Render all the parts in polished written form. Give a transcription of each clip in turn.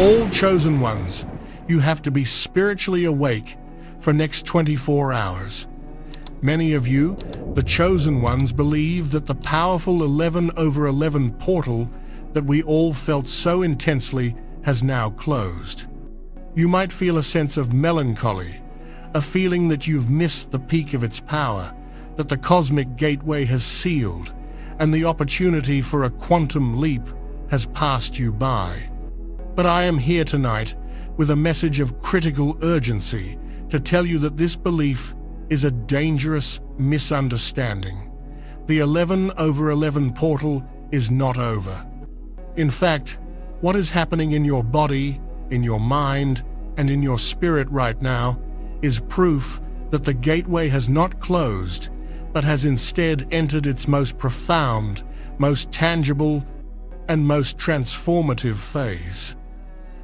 All chosen ones, you have to be spiritually awake for next 24 hours. Many of you, the chosen ones, believe that the powerful 11/11 portal that we all felt so intensely has now closed. You might feel a sense of melancholy, a feeling that you've missed the peak of its power, that the cosmic gateway has sealed, and the opportunity for a quantum leap has passed you by. But I am here tonight with a message of critical urgency to tell you that this belief is a dangerous misunderstanding. The 11/11 portal is not over. In fact, what is happening in your body, in your mind, and in your spirit right now is proof that the gateway has not closed, but has instead entered its most profound, most tangible, and most transformative phase.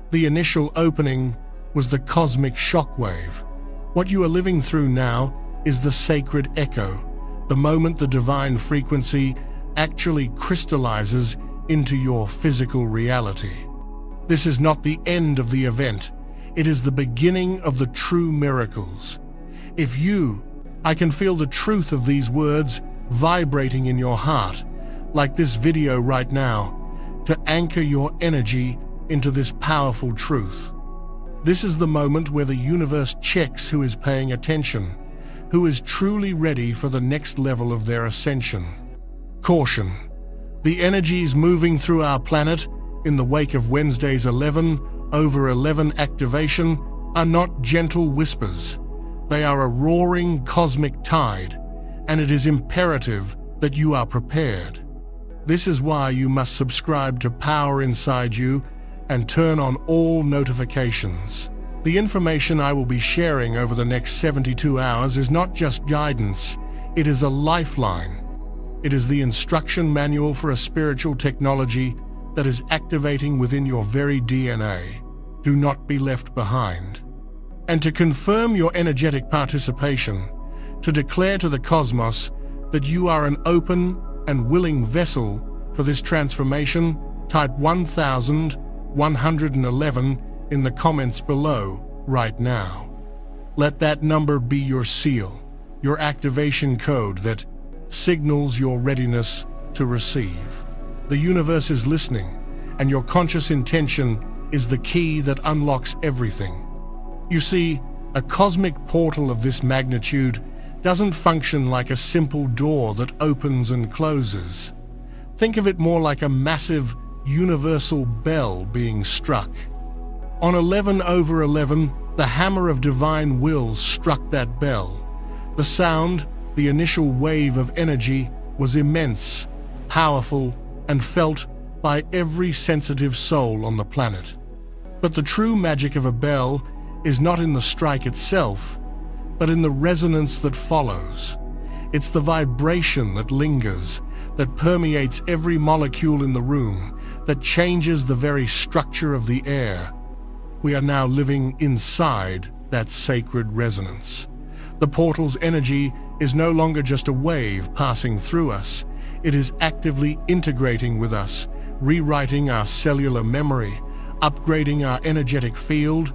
The initial opening was the cosmic shockwave. What you are living through now is the sacred echo, the moment the divine frequency actually crystallizes into your physical reality. This is not the end of the event. It is the beginning of the true miracles. I can feel the truth of these words vibrating in your heart, like this video right now, to anchor your energy into this powerful truth. This is the moment where the universe checks who is paying attention, who is truly ready for the next level of their ascension. Caution: the energies moving through our planet in the wake of Wednesday's 11/11 activation are not gentle whispers. They are a roaring cosmic tide, and it is imperative that you are prepared. This is why you must subscribe to Power Inside You and turn on all notifications. The information I will be sharing over the next 72 hours is not just guidance, it is a lifeline. It is the instruction manual for a spiritual technology that is activating within your very DNA. Do not be left behind. And to confirm your energetic participation, to declare to the cosmos that you are an open and willing vessel for this transformation, type 1111 in the comments below right now. Let that number be your seal, your activation code that signals your readiness to receive. The universe is listening, and your conscious intention is the key that unlocks everything. You see, a cosmic portal of this magnitude doesn't function like a simple door that opens and closes. Think of it more like a massive universal bell being struck. On 11/11, the hammer of divine will struck that bell. The sound, the initial wave of energy, was immense, powerful, and felt by every sensitive soul on the planet. But the true magic of a bell is not in the strike itself, but in the resonance that follows. It's the vibration that lingers, that permeates every molecule in the room, that changes the very structure of the air. We are now living inside that sacred resonance. The portal's energy is no longer just a wave passing through us. It is actively integrating with us, rewriting our cellular memory, upgrading our energetic field,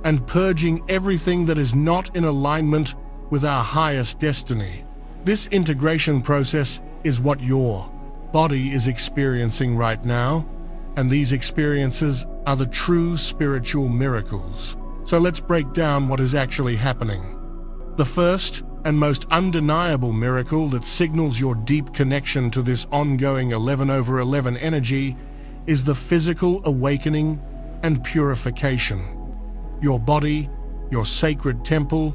and purging everything that is not in alignment with our highest destiny. This integration process is what your body is experiencing right now, and these experiences are the true spiritual miracles. So let's break down what is actually happening. The first and most undeniable miracle that signals your deep connection to this ongoing 11/11 energy is the physical awakening and purification. Your body, your sacred temple,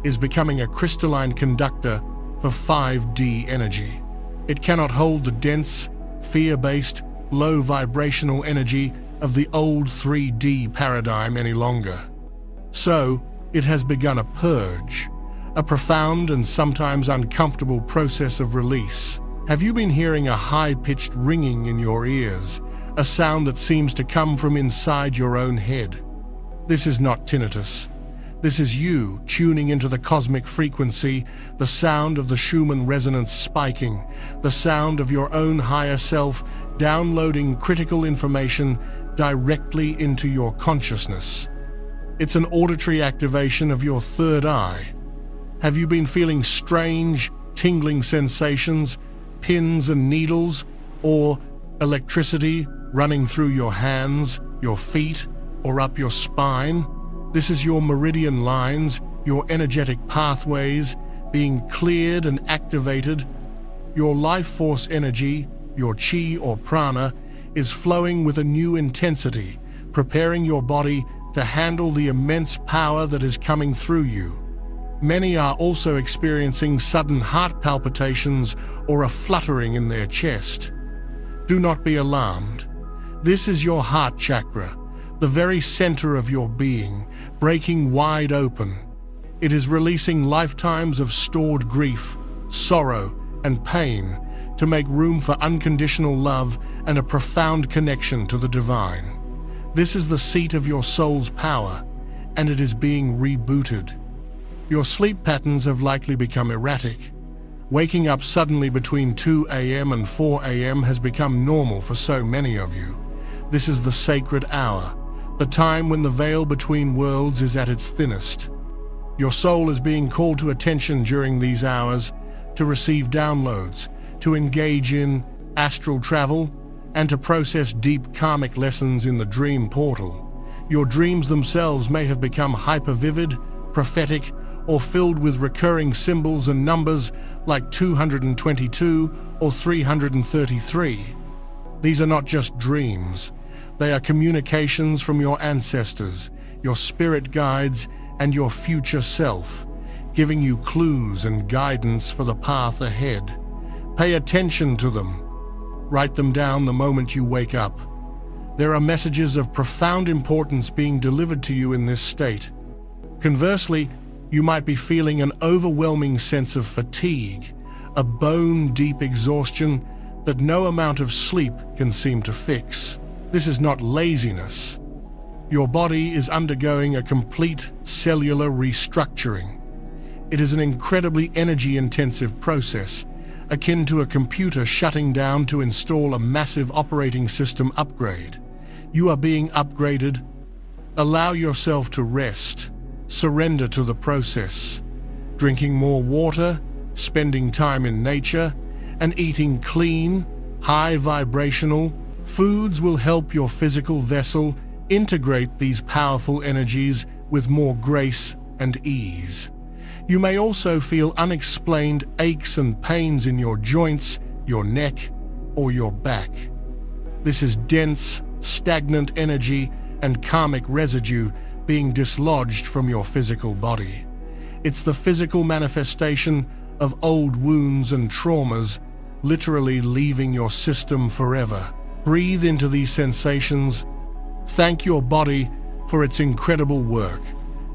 is becoming a crystalline conductor for 5D energy. It cannot hold the dense, fear-based, low vibrational energy of the old 3D paradigm any longer. So, it has begun a purge, a profound and sometimes uncomfortable process of release. Have you been hearing a high-pitched ringing in your ears, a sound that seems to come from inside your own head? This is not tinnitus. This is you tuning into the cosmic frequency, the sound of the Schumann resonance spiking, the sound of your own higher self downloading critical information directly into your consciousness. It's an auditory activation of your third eye. Have you been feeling strange, tingling sensations, pins and needles, or electricity running through your hands, your feet, or up your spine? This is your meridian lines, your energetic pathways being cleared and activated. Your life force energy, your chi or prana, is flowing with a new intensity, preparing your body to handle the immense power that is coming through you. Many are also experiencing sudden heart palpitations or a fluttering in their chest. Do not be alarmed. This is your heart chakra, the very center of your being, breaking wide open. It is releasing lifetimes of stored grief, sorrow, and pain to make room for unconditional love and a profound connection to the divine. This is the seat of your soul's power, and it is being rebooted. Your sleep patterns have likely become erratic. Waking up suddenly between 2 a.m. and 4 a.m. has become normal for so many of you. This is the sacred hour, the time when the veil between worlds is at its thinnest. Your soul is being called to attention during these hours to receive downloads, to engage in astral travel, and to process deep karmic lessons in the dream portal. Your dreams themselves may have become hyper-vivid, prophetic, or filled with recurring symbols and numbers like 222 or 333. These are not just dreams. They are communications from your ancestors, your spirit guides, and your future self, giving you clues and guidance for the path ahead. Pay attention to them. Write them down the moment you wake up. There are messages of profound importance being delivered to you in this state. Conversely, you might be feeling an overwhelming sense of fatigue, a bone-deep exhaustion that no amount of sleep can seem to fix. This is not laziness. Your body is undergoing a complete cellular restructuring. It is an incredibly energy-intensive process, akin to a computer shutting down to install a massive operating system upgrade. You are being upgraded. Allow yourself to rest. Surrender to the process. Drinking more water, spending time in nature, and eating clean, high-vibrational foods will help your physical vessel integrate these powerful energies with more grace and ease. You may also feel unexplained aches and pains in your joints, your neck, or your back. This is dense, stagnant energy and karmic residue being dislodged from your physical body. It's the physical manifestation of old wounds and traumas, literally leaving your system forever. Breathe into these sensations. Thank your body for its incredible work,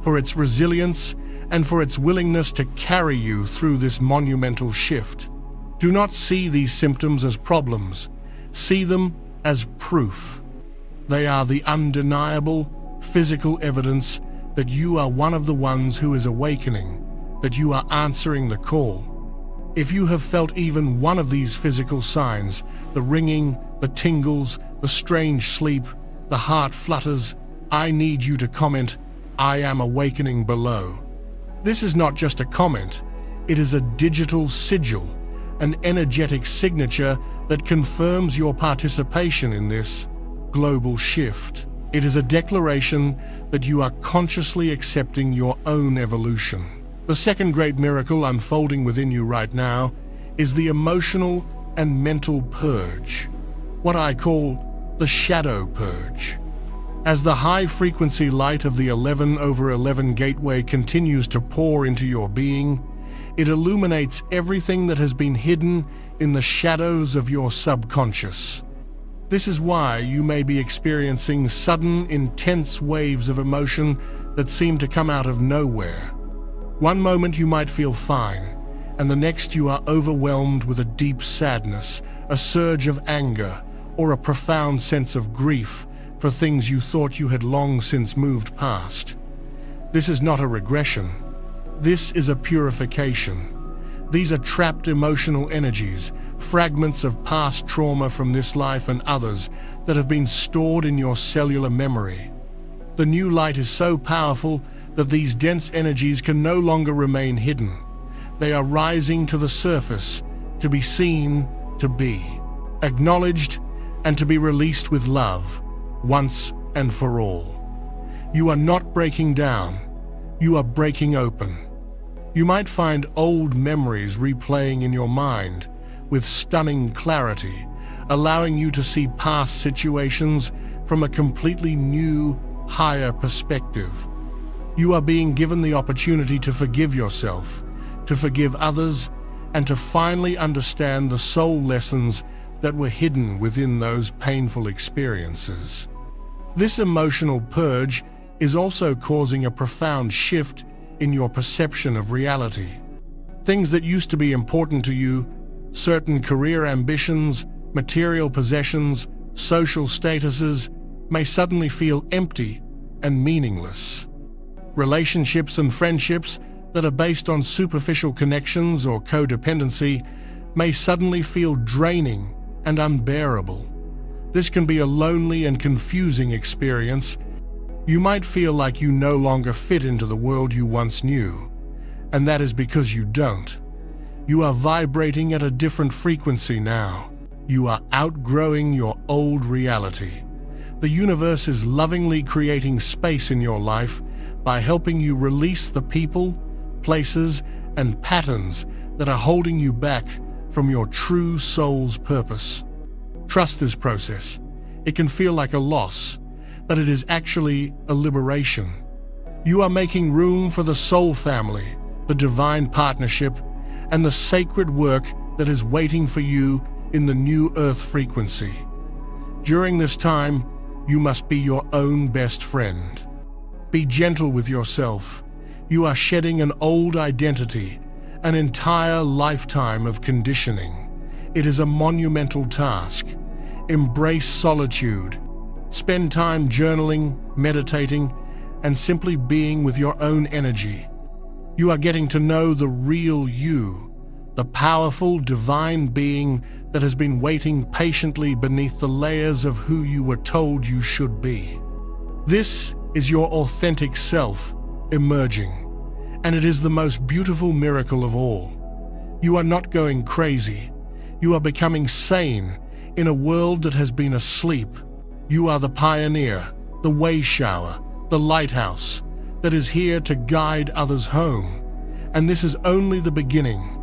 for its resilience, and for its willingness to carry you through this monumental shift. Do not see these symptoms as problems. See them as proof. They are the undeniable, physical evidence that you are one of the ones who is awakening, that you are answering the call. If you have felt even one of these physical signs, the ringing, the tingles, the strange sleep, the heart flutters, I need you to comment, "I am awakening," below. This is not just a comment, it is a digital sigil, an energetic signature that confirms your participation in this global shift. It is a declaration that you are consciously accepting your own evolution. The second great miracle unfolding within you right now is the emotional and mental purge, what I call the shadow purge. As the high-frequency light of the 11/11 gateway continues to pour into your being, it illuminates everything that has been hidden in the shadows of your subconscious. This is why you may be experiencing sudden, intense waves of emotion that seem to come out of nowhere. One moment you might feel fine, and the next you are overwhelmed with a deep sadness, a surge of anger, or a profound sense of grief for things you thought you had long since moved past. This is not a regression. This is a purification. These are trapped emotional energies, fragments of past trauma from this life and others that have been stored in your cellular memory. The new light is so powerful that these dense energies can no longer remain hidden. They are rising to the surface, to be seen, to be acknowledged, and to be released with love, once and for all. You are not breaking down, you are breaking open. You might find old memories replaying in your mind with stunning clarity, allowing you to see past situations from a completely new, higher perspective. You are being given the opportunity to forgive yourself, to forgive others, and to finally understand the soul lessons that were hidden within those painful experiences. This emotional purge is also causing a profound shift in your perception of reality. Things that used to be important to you, certain career ambitions, material possessions, social statuses, may suddenly feel empty and meaningless. Relationships and friendships that are based on superficial connections or codependency may suddenly feel draining and unbearable. This can be a lonely and confusing experience. You might feel like you no longer fit into the world you once knew, and that is because you don't. You are vibrating at a different frequency now. You are outgrowing your old reality. The universe is lovingly creating space in your life by helping you release the people, places, and patterns that are holding you back from your true soul's purpose. Trust this process. It can feel like a loss, but it is actually a liberation. You are making room for the soul family, the divine partnership, and the sacred work that is waiting for you in the new earth frequency. During this time, you must be your own best friend. Be gentle with yourself. You are shedding an old identity, an entire lifetime of conditioning. It is a monumental task. Embrace solitude. Spend time journaling, meditating, and simply being with your own energy. You are getting to know the real you, the powerful, divine being that has been waiting patiently beneath the layers of who you were told you should be. This is your authentic self emerging, and it is the most beautiful miracle of all. You are not going crazy. You are becoming sane in a world that has been asleep. You are the pioneer, the way shower, the lighthouse that is here to guide others home. And this is only the beginning.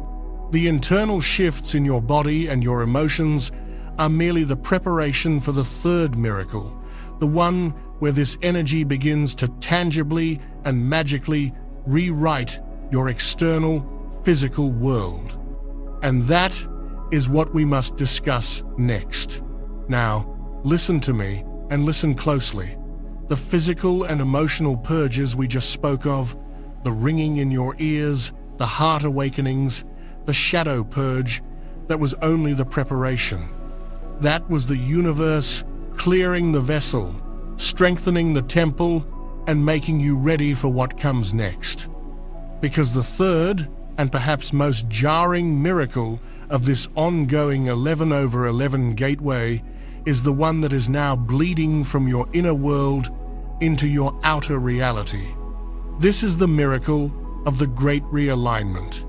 The internal shifts in your body and your emotions are merely the preparation for the third miracle, the one where this energy begins to tangibly and magically rewrite your external, physical world. And that is what we must discuss next. Now, listen to me and listen closely. The physical and emotional purges we just spoke of, the ringing in your ears, the heart awakenings, the shadow purge, that was only the preparation. That was the universe clearing the vessel, strengthening the temple, and making you ready for what comes next. Because the third, and perhaps most jarring miracle of this ongoing 11/11 gateway is the one that is now bleeding from your inner world into your outer reality. This is the miracle of the Great Realignment,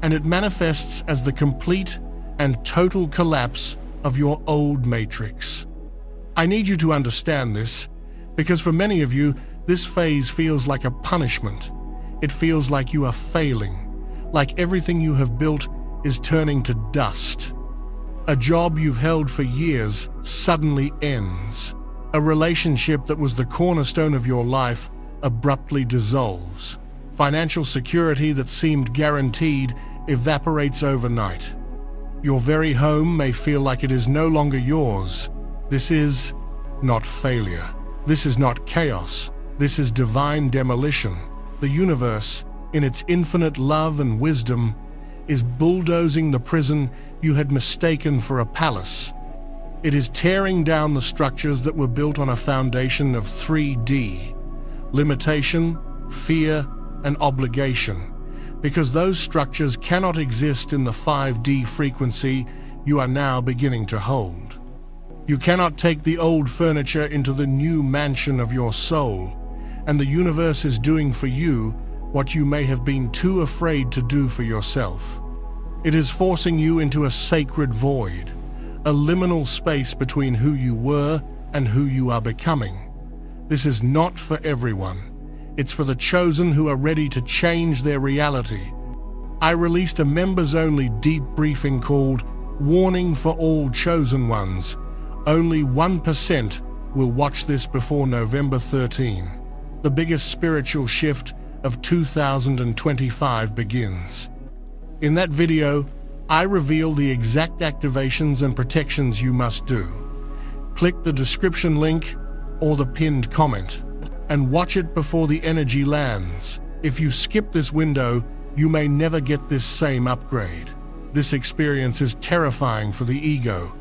and it manifests as the complete and total collapse of your old matrix. I need you to understand this, because for many of you, this phase feels like a punishment. It feels like you are failing, like everything you have built is turning to dust. A job you've held for years suddenly ends. A relationship that was the cornerstone of your life abruptly dissolves. Financial security that seemed guaranteed evaporates overnight. Your very home may feel like it is no longer yours. This is not failure. This is not chaos. This is divine demolition. The universe, in its infinite love and wisdom, is bulldozing the prison you had mistaken for a palace. It is tearing down the structures that were built on a foundation of 3D, limitation, fear, and obligation, because those structures cannot exist in the 5D frequency you are now beginning to hold. You cannot take the old furniture into the new mansion of your soul, and the universe is doing for you what you may have been too afraid to do for yourself. It is forcing you into a sacred void, a liminal space between who you were and who you are becoming. This is not for everyone. It's for the chosen who are ready to change their reality. I released a members-only deep briefing called Warning for All Chosen Ones. Only 1% will watch this before November 13. The biggest spiritual shift of 2025 begins. In that video, I reveal the exact activations and protections you must do. Click the description link or the pinned comment and watch it before the energy lands. If you skip this window, you may never get this same upgrade. This experience is terrifying for the ego,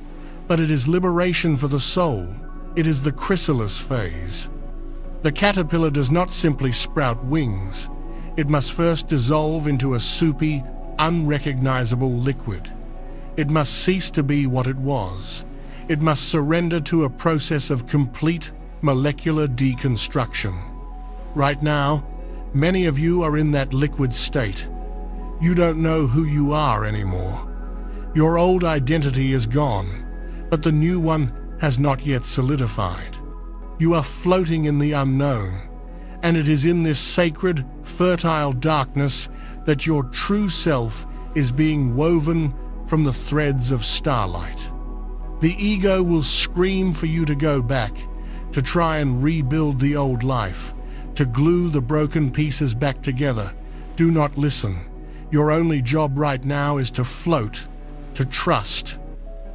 but it is liberation for the soul. It is the chrysalis phase. The caterpillar does not simply sprout wings. It must first dissolve into a soupy, unrecognizable liquid. It must cease to be what it was. It must surrender to a process of complete molecular deconstruction. Right now, many of you are in that liquid state. You don't know who you are anymore. Your old identity is gone, but the new one has not yet solidified. You are floating in the unknown, and it is in this sacred, fertile darkness that your true self is being woven from the threads of starlight. The ego will scream for you to go back, to try and rebuild the old life, to glue the broken pieces back together. Do not listen. Your only job right now is to float, to trust,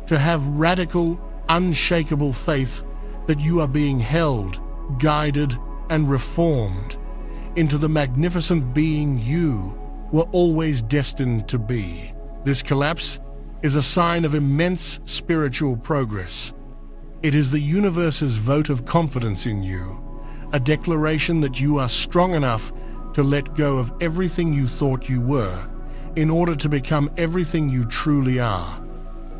to have radical, unshakable faith that you are being held, guided, and reformed into the magnificent being you were always destined to be. This collapse is a sign of immense spiritual progress. It is the universe's vote of confidence in you, a declaration that you are strong enough to let go of everything you thought you were in order to become everything you truly are.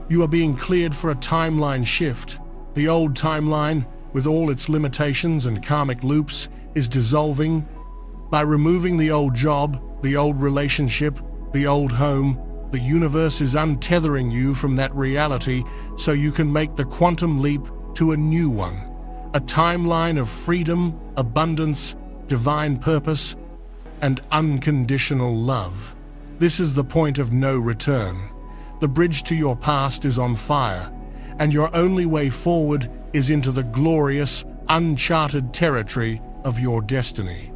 You are being cleared for a timeline shift. The old timeline, with all its limitations and karmic loops, is dissolving. By removing the old job, the old relationship, the old home, the universe is untethering you from that reality so you can make the quantum leap to a new one, a timeline of freedom, abundance, divine purpose, and unconditional love. This is the point of no return. The bridge to your past is on fire, and your only way forward is into the glorious, uncharted territory of your destiny.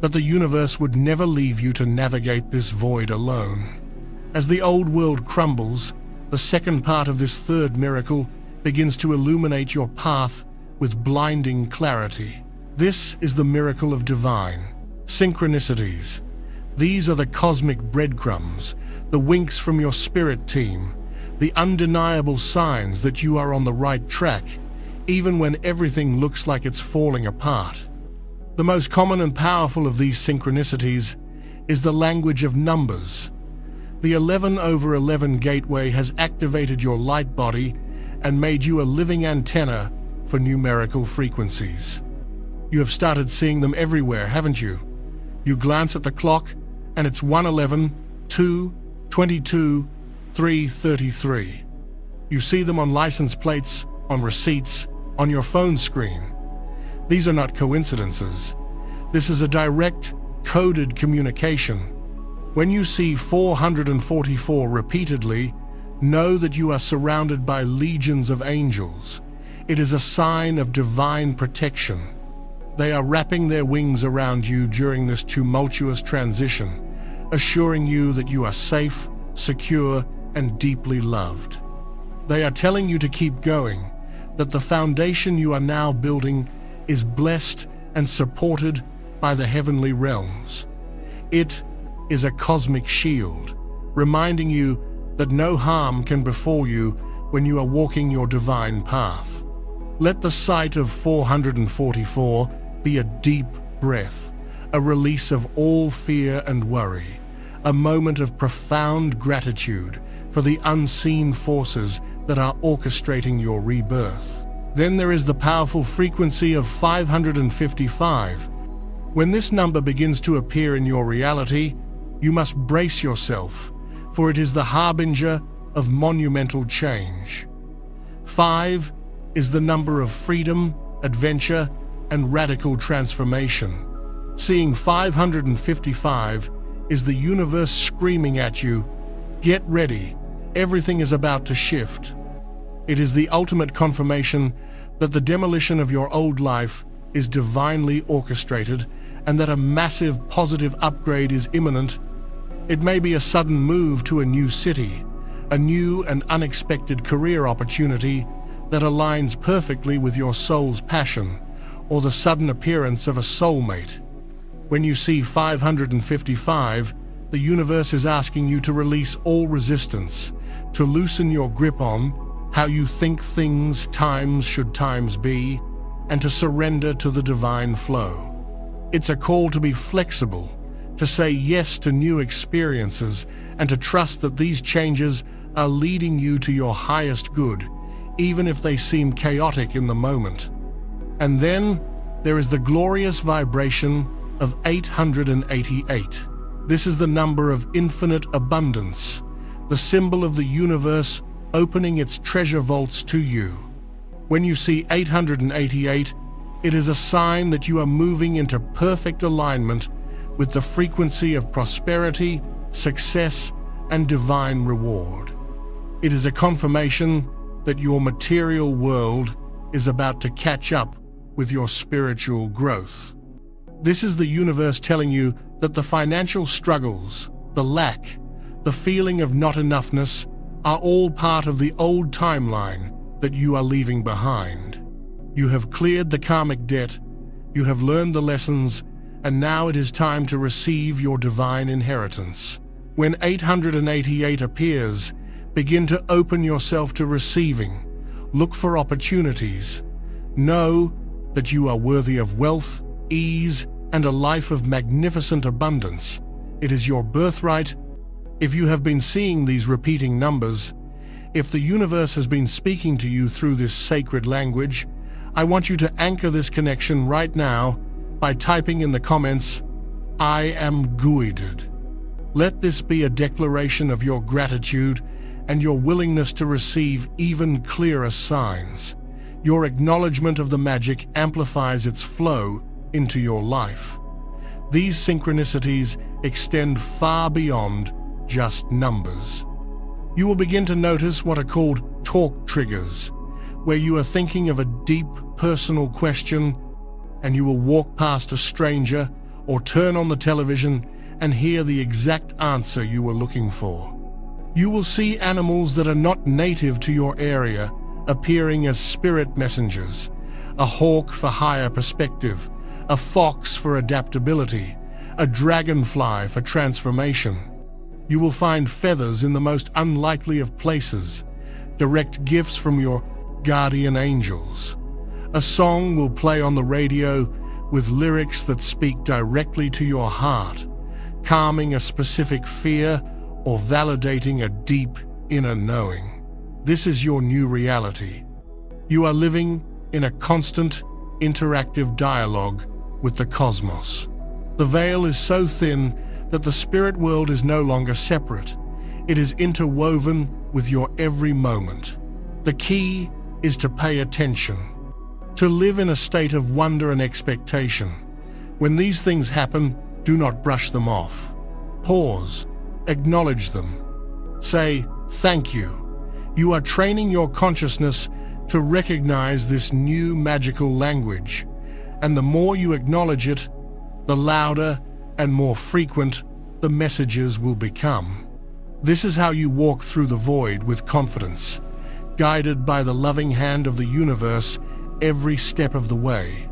But the universe would never leave you to navigate this void alone. As the old world crumbles, the second part of this third miracle begins to illuminate your path with blinding clarity. This is the miracle of divine synchronicities. These are the cosmic breadcrumbs, the winks from your spirit team, the undeniable signs that you are on the right track, even when everything looks like it's falling apart. The most common and powerful of these synchronicities is the language of numbers. The 11/11 gateway has activated your light body and made you a living antenna for numerical frequencies. You have started seeing them everywhere, haven't you? You glance at the clock and it's 1:11, 2, 22, 3:33. You see them on license plates, on receipts, on your phone screen. These are not coincidences. This is a direct, coded communication. When you see 444 repeatedly, know that you are surrounded by legions of angels. It is a sign of divine protection. They are wrapping their wings around you during this tumultuous transition, assuring you that you are safe, secure, and deeply loved. They are telling you to keep going, that the foundation you are now building is blessed and supported by the heavenly realms. It is a cosmic shield, reminding you that no harm can befall you when you are walking your divine path. Let the sight of 444 be a deep breath, a release of all fear and worry, a moment of profound gratitude for the unseen forces that are orchestrating your rebirth. Then there is the powerful frequency of 555. When this number begins to appear in your reality, you must brace yourself, for it is the harbinger of monumental change. 5 is the number of freedom, adventure, and radical transformation. Seeing 555 is the universe screaming at you, "Get ready, everything is about to shift." It is the ultimate confirmation that the demolition of your old life is divinely orchestrated and that a massive positive upgrade is imminent. It may be a sudden move to a new city, a new and unexpected career opportunity that aligns perfectly with your soul's passion, or the sudden appearance of a soulmate. When you see 555, the universe is asking you to release all resistance, to loosen your grip on how you think things, times should times be, and to surrender to the divine flow. It's a call to be flexible, to say yes to new experiences, and to trust that these changes are leading you to your highest good, even if they seem chaotic in the moment. And then there is the glorious vibration of 888. This is the number of infinite abundance, the symbol of the universe opening its treasure vaults to you. When you see 888, it is a sign that you are moving into perfect alignment with the frequency of prosperity, success, and divine reward. It is a confirmation that your material world is about to catch up with your spiritual growth. This is the universe telling you that the financial struggles, the lack, the feeling of not enoughness are all part of the old timeline that you are leaving behind. You have cleared the karmic debt, you have learned the lessons, and now it is time to receive your divine inheritance. When 888 appears, begin to open yourself to receiving. Look for opportunities. Know that you are worthy of wealth, ease, and a life of magnificent abundance. It is your birthright. If you have been seeing these repeating numbers, if the universe has been speaking to you through this sacred language, I want you to anchor this connection right now by typing in the comments, "I am guided." Let this be a declaration of your gratitude and your willingness to receive even clearer signs. Your acknowledgement of the magic amplifies its flow into your life. These synchronicities extend far beyond just numbers. You will begin to notice what are called talk triggers, where you are thinking of a deep personal question and you will walk past a stranger or turn on the television and hear the exact answer you were looking for. You will see animals that are not native to your area appearing as spirit messengers, a hawk for higher perspective, a fox for adaptability, a dragonfly for transformation. You will find feathers in the most unlikely of places, direct gifts from your guardian angels. A song will play on the radio with lyrics that speak directly to your heart, calming a specific fear or validating a deep inner knowing. This is your new reality. You are living in a constant, interactive dialogue with the cosmos. The veil is so thin that the spirit world is no longer separate. It is interwoven with your every moment. The key is to pay attention, to live in a state of wonder and expectation. When these things happen, do not brush them off. Pause, acknowledge them. Say, "Thank you." You are training your consciousness to recognize this new magical language, and the more you acknowledge it, the louder and more frequent the messages will become. This is how you walk through the void with confidence, guided by the loving hand of the universe every step of the way.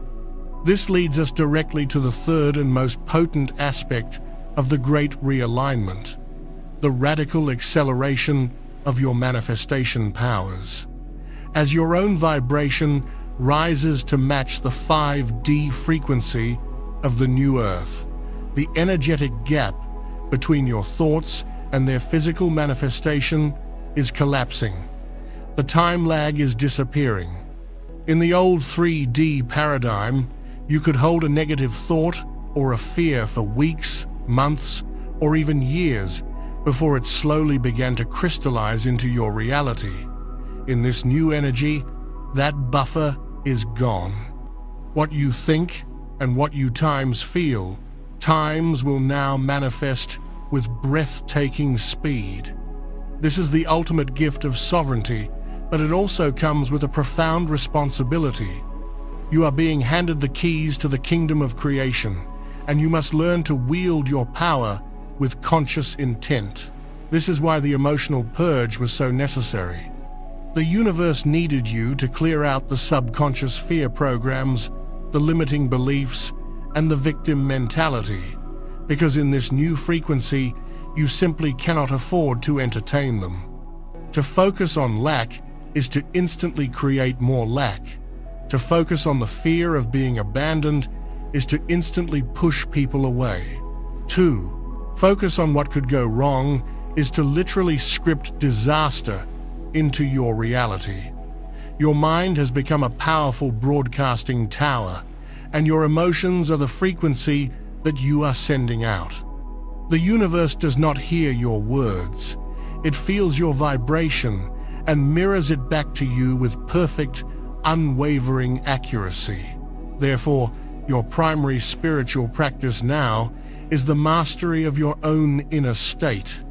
This leads us directly to the third and most potent aspect of the Great Realignment, the radical acceleration of your manifestation powers. As your own vibration rises to match the 5D frequency of the new Earth, the energetic gap between your thoughts and their physical manifestation is collapsing. The time lag is disappearing. In the old 3D paradigm, you could hold a negative thought or a fear for weeks, months, or even years before it slowly began to crystallize into your reality. In this new energy, that buffer is gone. What you think and what you times feel, times will now manifest with breathtaking speed. This is the ultimate gift of sovereignty, but it also comes with a profound responsibility. You are being handed the keys to the kingdom of creation, and you must learn to wield your power with conscious intent. This is why the emotional purge was so necessary. The universe needed you to clear out the subconscious fear programs, the limiting beliefs, and the victim mentality, because in this new frequency, you simply cannot afford to entertain them. To focus on lack is to instantly create more lack. To focus on the fear of being abandoned is to instantly push people away. 2. Focus on what could go wrong is to literally script disaster into your reality. Your mind has become a powerful broadcasting tower, and your emotions are the frequency that you are sending out. The universe does not hear your words. It feels your vibration and mirrors it back to you with perfect, unwavering accuracy. Therefore, your primary spiritual practice now is the mastery of your own inner state.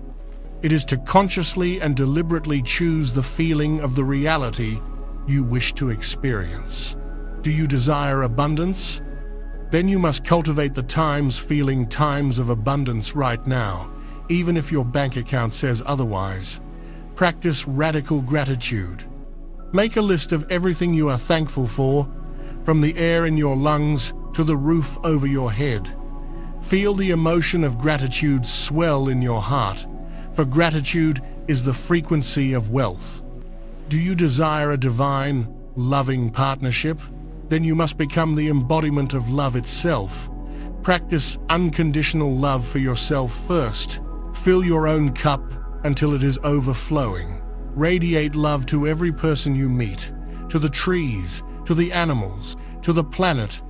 It is to consciously and deliberately choose the feeling of the reality you wish to experience. Do you desire abundance? Then you must cultivate the feeling times of abundance right now, even if your bank account says otherwise. Practice radical gratitude. Make a list of everything you are thankful for, from the air in your lungs to the roof over your head. Feel the emotion of gratitude swell in your heart, for gratitude is the frequency of wealth. Do you desire a divine, loving partnership? Then you must become the embodiment of love itself. Practice unconditional love for yourself first. Fill your own cup until it is overflowing. Radiate love to every person you meet, to the trees, to the animals, to the planet.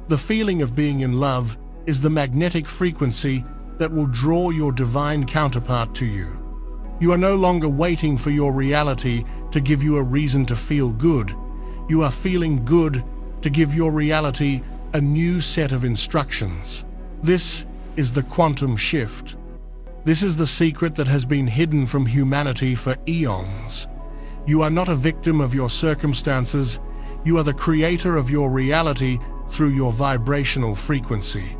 The feeling of being in love is the magnetic frequency that will draw your divine counterpart to you. You are no longer waiting for your reality to give you a reason to feel good. You are feeling good to give your reality a new set of instructions. This is the quantum shift. This is the secret that has been hidden from humanity for eons. You are not a victim of your circumstances. You are the creator of your reality through your vibrational frequency.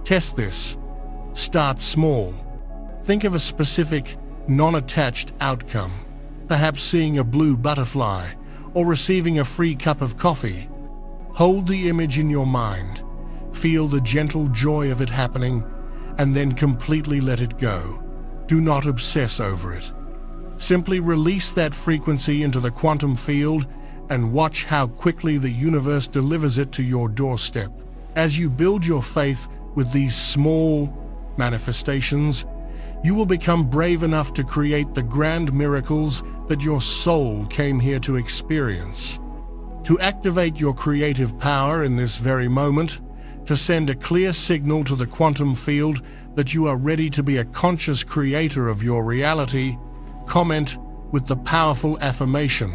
Test this. Start small. Think of a specific, non-attached outcome, perhaps seeing a blue butterfly or receiving a free cup of coffee. Hold the image in your mind, feel the gentle joy of it happening, and then completely let it go. Do not obsess over it. Simply release that frequency into the quantum field and watch how quickly the universe delivers it to your doorstep. As you build your faith with these small manifestations, you will become brave enough to create the grand miracles that your soul came here to experience. To activate your creative power in this very moment, to send a clear signal to the quantum field that you are ready to be a conscious creator of your reality, comment with the powerful affirmation,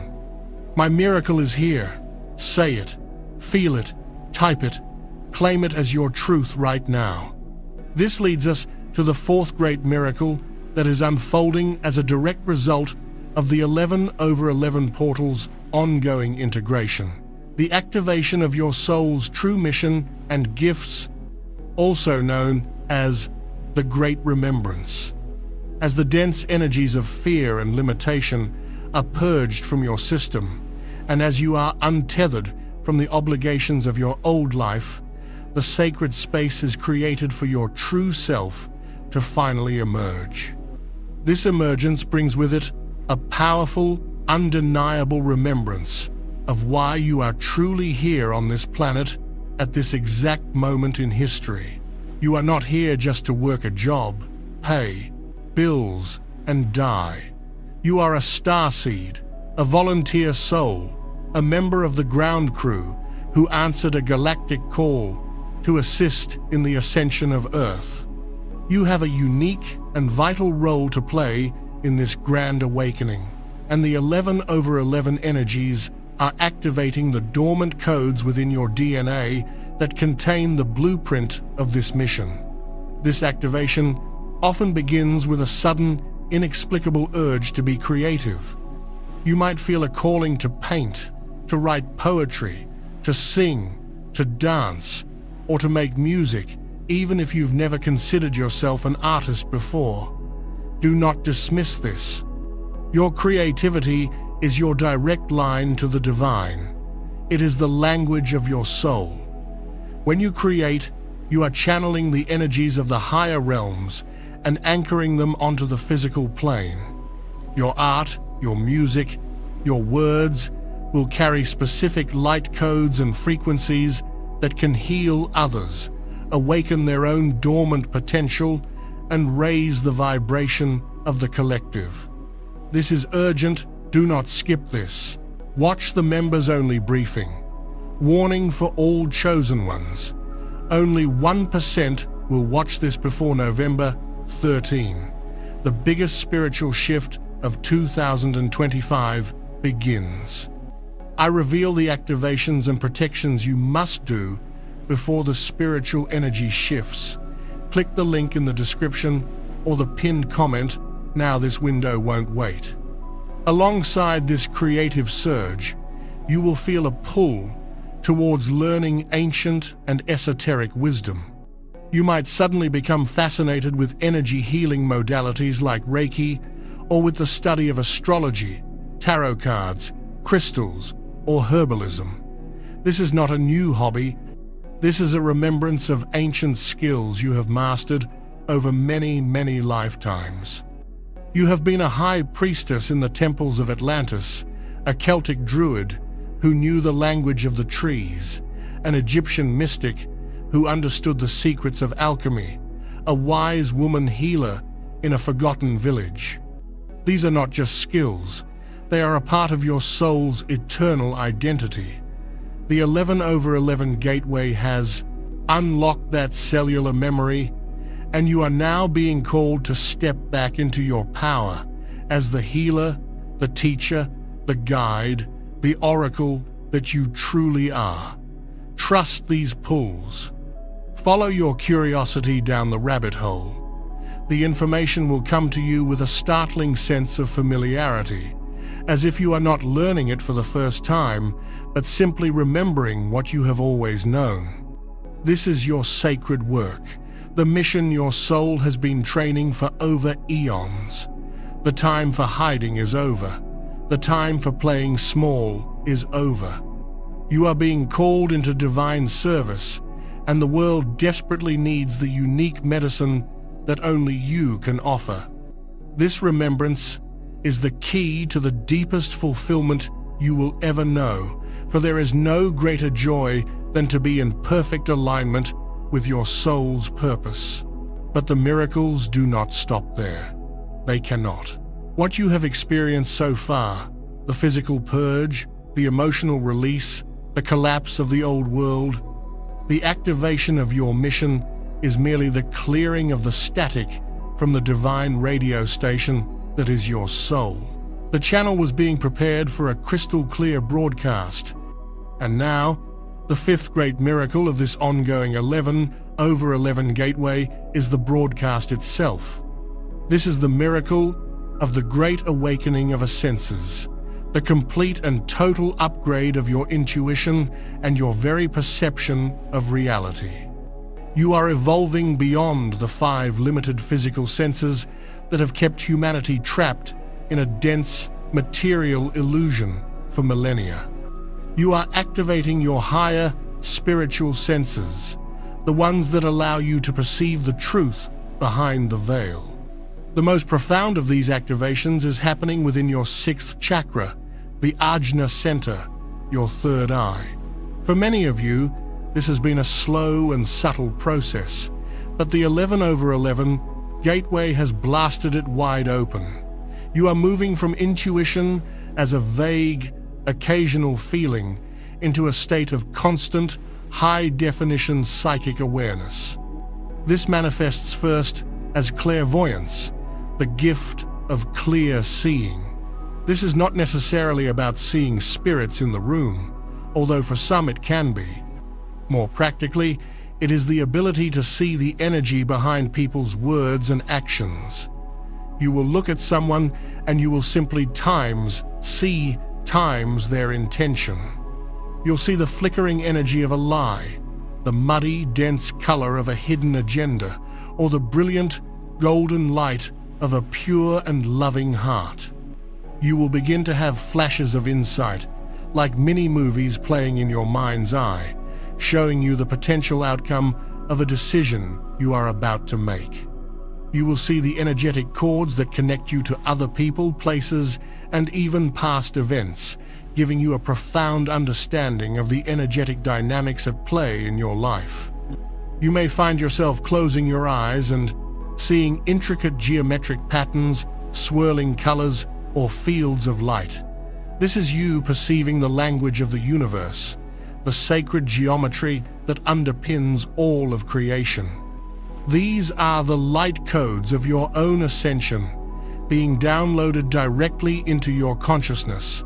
"My miracle is here." Say it, feel it, type it, claim it as your truth right now. This leads us to the fourth great miracle that is unfolding as a direct result of the 11/11 portal's ongoing integration. The activation of your soul's true mission and gifts, also known as the Great Remembrance. As the dense energies of fear and limitation are purged from your system, and as you are untethered from the obligations of your old life, the sacred space is created for your true self to finally emerge. This emergence brings with it a powerful, undeniable remembrance of why you are truly here on this planet at this exact moment in history. You are not here just to work a job, pay bills, and die. You are a starseed, a volunteer soul, a member of the ground crew who answered a galactic call to assist in the ascension of Earth. You have a unique and vital role to play in this grand awakening, and the 11/11 energies are activating the dormant codes within your DNA that contain the blueprint of this mission. This activation often begins with a sudden, inexplicable urge to be creative. You might feel a calling to paint, to write poetry, to sing, to dance, or to make music, even if you've never considered yourself an artist before. Do not dismiss this. Your creativity is your direct line to the divine. It is the language of your soul. When you create, you are channeling the energies of the higher realms and anchoring them onto the physical plane. Your art, your music, your words will carry specific light codes and frequencies that can heal others, awaken their own dormant potential, and raise the vibration of the collective. This is urgent. Do not skip this. Watch the members-only briefing. Warning for all chosen ones. Only 1% will watch this before November 13. The biggest spiritual shift of 2025 begins. I reveal the activations and protections you must do before the spiritual energy shifts. Click the link in the description or the pinned comment. Now this window won't wait. Alongside this creative surge, you will feel a pull towards learning ancient and esoteric wisdom. You might suddenly become fascinated with energy healing modalities like Reiki, or with the study of astrology, tarot cards, crystals, or herbalism. This is not a new hobby. This is a remembrance of ancient skills you have mastered over many, many lifetimes. You have been a high priestess in the temples of Atlantis, a Celtic druid who knew the language of the trees, an Egyptian mystic who understood the secrets of alchemy, a wise woman healer in a forgotten village. These are not just skills, they are a part of your soul's eternal identity. The 11/11 gateway has unlocked that cellular memory, and you are now being called to step back into your power as the healer, the teacher, the guide, the oracle that you truly are. Trust these pulls. Follow your curiosity down the rabbit hole. The information will come to you with a startling sense of familiarity, as if you are not learning it for the first time, but simply remembering what you have always known. This is your sacred work, the mission your soul has been training for over eons. The time for hiding is over. The time for playing small is over. You are being called into divine service, and the world desperately needs the unique medicine that only you can offer. This remembrance is the key to the deepest fulfillment you will ever know, for there is no greater joy than to be in perfect alignment with your soul's purpose. But the miracles do not stop there. They cannot. What you have experienced so far, the physical purge, the emotional release, the collapse of the old world, the activation of your mission is merely the clearing of the static from the divine radio station that is your soul. The channel was being prepared for a crystal-clear broadcast. And now, the fifth great miracle of this ongoing 11/11 gateway is the broadcast itself. This is the miracle of the great awakening of our senses, the complete and total upgrade of your intuition and your very perception of reality. You are evolving beyond the 5 limited physical senses that have kept humanity trapped in a dense, material illusion for millennia. You are activating your higher, spiritual senses, the ones that allow you to perceive the truth behind the veil. The most profound of these activations is happening within your 6th chakra, the Ajna center, your third eye. For many of you, this has been a slow and subtle process, but the 11/11 gateway has blasted it wide open. You are moving from intuition as a vague, occasional feeling into a state of constant, high-definition psychic awareness. This manifests first as clairvoyance, the gift of clear seeing. This is not necessarily about seeing spirits in the room, although for some it can be. More practically, it is the ability to see the energy behind people's words and actions. You will look at someone and you will simply see times their intention. You'll see the flickering energy of a lie, the muddy, dense color of a hidden agenda, or the brilliant, golden light of a pure and loving heart. You will begin to have flashes of insight, like mini-movies playing in your mind's eye, showing you the potential outcome of a decision you are about to make. You will see the energetic cords that connect you to other people, places, and even past events, giving you a profound understanding of the energetic dynamics at play in your life. You may find yourself closing your eyes and seeing intricate geometric patterns, swirling colors, or fields of light. This is you perceiving the language of the universe, the sacred geometry that underpins all of creation. These are the light codes of your own ascension, being downloaded directly into your consciousness.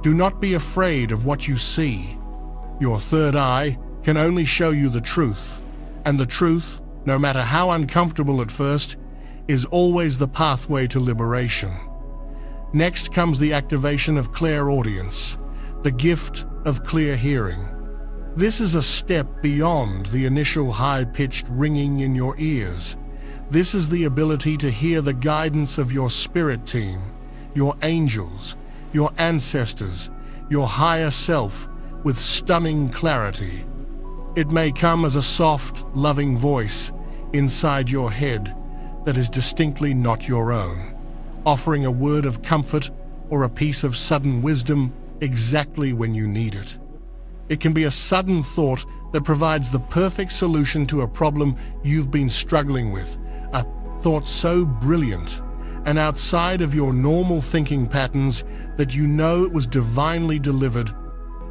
Do not be afraid of what you see. Your third eye can only show you the truth, and the truth, no matter how uncomfortable at first, is always the pathway to liberation. Next comes the activation of clairaudience, the gift of clear hearing. This is a step beyond the initial high-pitched ringing in your ears. This is the ability to hear the guidance of your spirit team, your angels, your ancestors, your higher self, with stunning clarity. It may come as a soft, loving voice inside your head that is distinctly not your own, offering a word of comfort or a piece of sudden wisdom exactly when you need it. It can be a sudden thought that provides the perfect solution to a problem you've been struggling with, a thought so brilliant and outside of your normal thinking patterns that you know it was divinely delivered.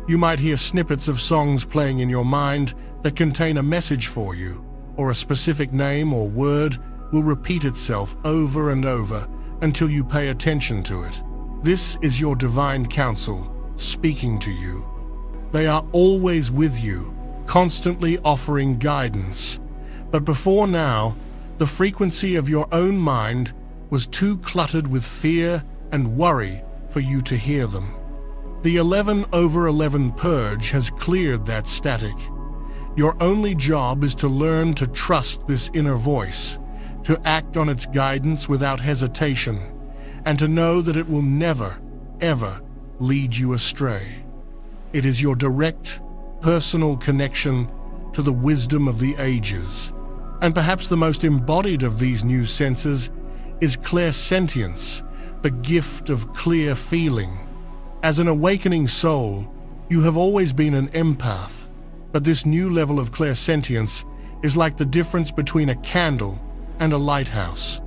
You might hear snippets of songs playing in your mind that contain a message for you, or a specific name or word will repeat itself over and over until you pay attention to it. This is your divine counsel speaking to you. They are always with you, constantly offering guidance. But before now, the frequency of your own mind was too cluttered with fear and worry for you to hear them. The 11/11 purge has cleared that static. Your only job is to learn to trust this inner voice, to act on its guidance without hesitation, and to know that it will never, ever lead you astray. It is your direct, personal connection to the wisdom of the ages. And perhaps the most embodied of these new senses is clairsentience, the gift of clear feeling. As an awakening soul, you have always been an empath, but this new level of clairsentience is like the difference between a candle and a lighthouse.